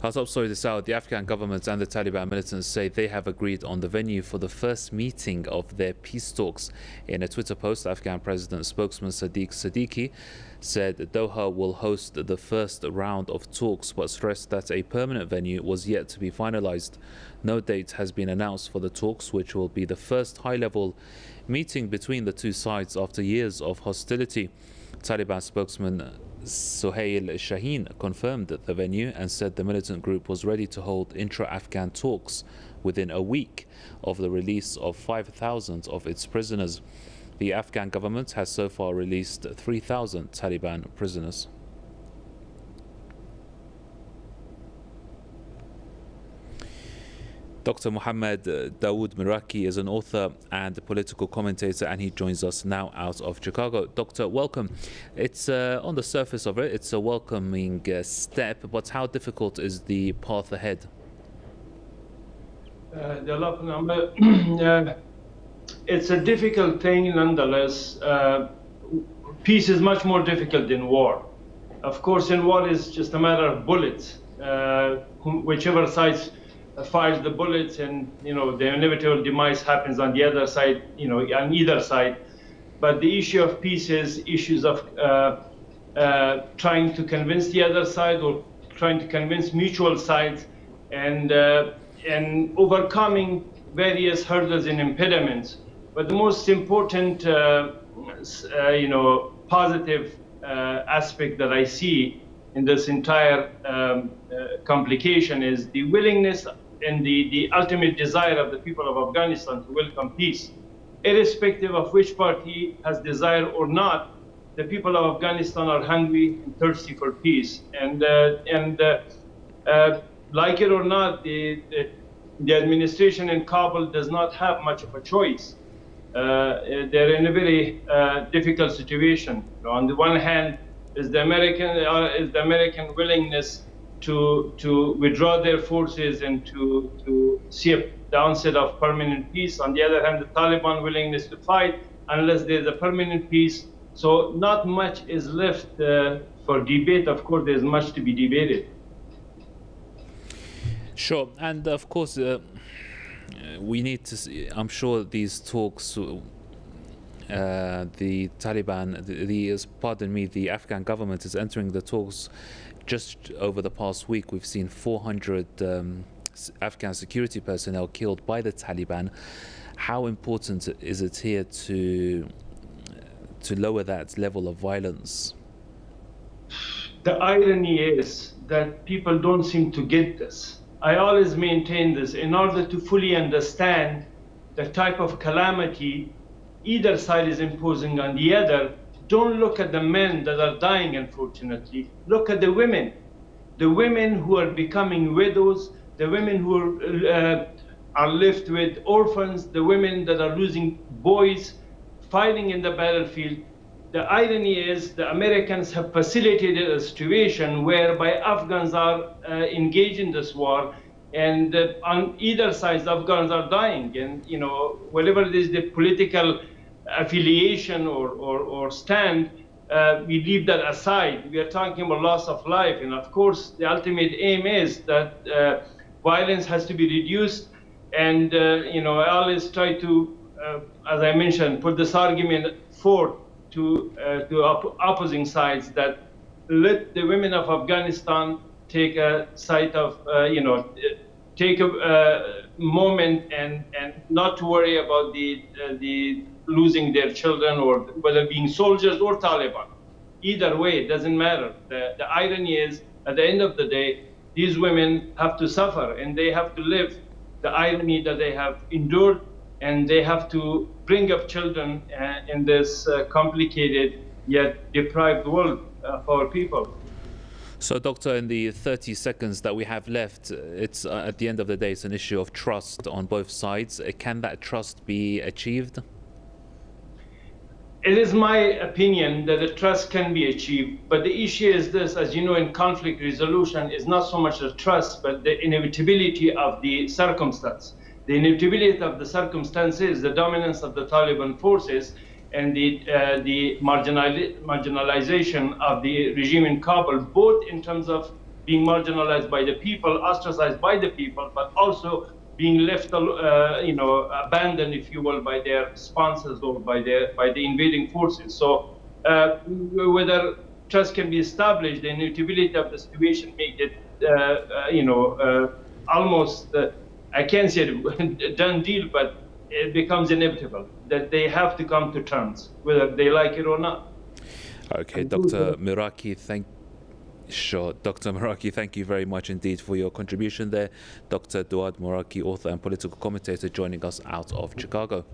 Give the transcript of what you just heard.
Our top story this hour: the Afghan government and the Taliban militants say they have agreed on the venue for the first meeting of their peace talks. In a Twitter post, Afghan President spokesman Sadiq Siddiqui said Doha will host the first round of talks, but stressed that a permanent venue was yet to be finalized. No date has been announced for the talks, which will be the first high-level meeting between the two sides after years of hostility. Taliban spokesman Suhail Shaheen confirmed the venue and said the militant group was ready to hold intra-Afghan talks within a week of the release of 5,000 of its prisoners. The Afghan government has so far released 3,000 Taliban prisoners. Dr. Muhammad Dawood Miraki is an author and a political commentator, and he joins us now out of Chicago. Doctor, welcome. It's on the surface of it, it's a welcoming step, but how difficult is the path ahead? It's a difficult thing nonetheless. Peace is much more difficult than war. Of course, in war it's just a matter of bullets. Whichever side fires the bullets, and the inevitable demise happens on the other side, on either side. But the issue of peace is issues of trying to convince the other side, or trying to convince mutual sides, and overcoming various hurdles and impediments. But the most important positive aspect that I see in this entire complication is the willingness and the ultimate desire of the people of Afghanistan to welcome peace. Irrespective of which party has desire or not, the people of Afghanistan are hungry and thirsty for peace. And like it or not, the administration in Kabul does not have much of a choice. They're in a very difficult situation. On the one hand, is the American willingness to withdraw their forces and to see the onset of permanent peace. On the other hand, the Taliban willingness to fight unless there's a permanent peace. So not much is left for debate. Of course, there's much to be debated. Sure, and of course, we need to see, I'm sure these talks, the Taliban, the Afghan government is entering the talks. Just over the past week, we've seen 400 Afghan security personnel killed by the Taliban. How important is it here to lower that level of violence? The irony is that people don't seem to get this. I always maintain this. In order to fully understand the type of calamity either side is imposing on the other, don't look at the men that are dying, unfortunately. Look at the women who are becoming widows, the women who are left with orphans, the women that are losing boys fighting in the battlefield. The irony is the Americans have facilitated a situation whereby Afghans are engaged in this war, and on either side, Afghans are dying. And whatever it is the political affiliation or stand, we leave that aside. We are talking about loss of life, and of course, the ultimate aim is that violence has to be reduced. And I always try to, as I mentioned, put this argument forth to opposing sides, that let the women of Afghanistan take a side of, take a moment and not to worry about the losing their children, or whether being soldiers or Taliban. Either way, it doesn't matter. The irony is, at the end of the day, these women have to suffer, and they have to live the irony that they have endured, and they have to bring up children in this complicated yet deprived world for our people. So, Doctor, in the 30 seconds that we have left, it's at the end of the day, it's an issue of trust on both sides. Can that trust be achieved? It is my opinion that the trust can be achieved, but the issue is this: as you know, in conflict resolution is not so much the trust, but the inevitability of the circumstance. The inevitability of the circumstance is the dominance of the Taliban forces and the marginalization of the regime in Kabul, both in terms of being marginalized by the people, ostracized by the people, but also being left, abandoned, if you will, by their sponsors or by the invading forces. So whether trust can be established, the inevitability of the situation make it, almost, I can't say a done deal, but it becomes inevitable that they have to come to terms, whether they like it or not. Okay, Dr. Miraki, Dr. Miraki, thank you very much indeed for your contribution there. Dr. Duad Miraki, author and political commentator, joining us out of Chicago.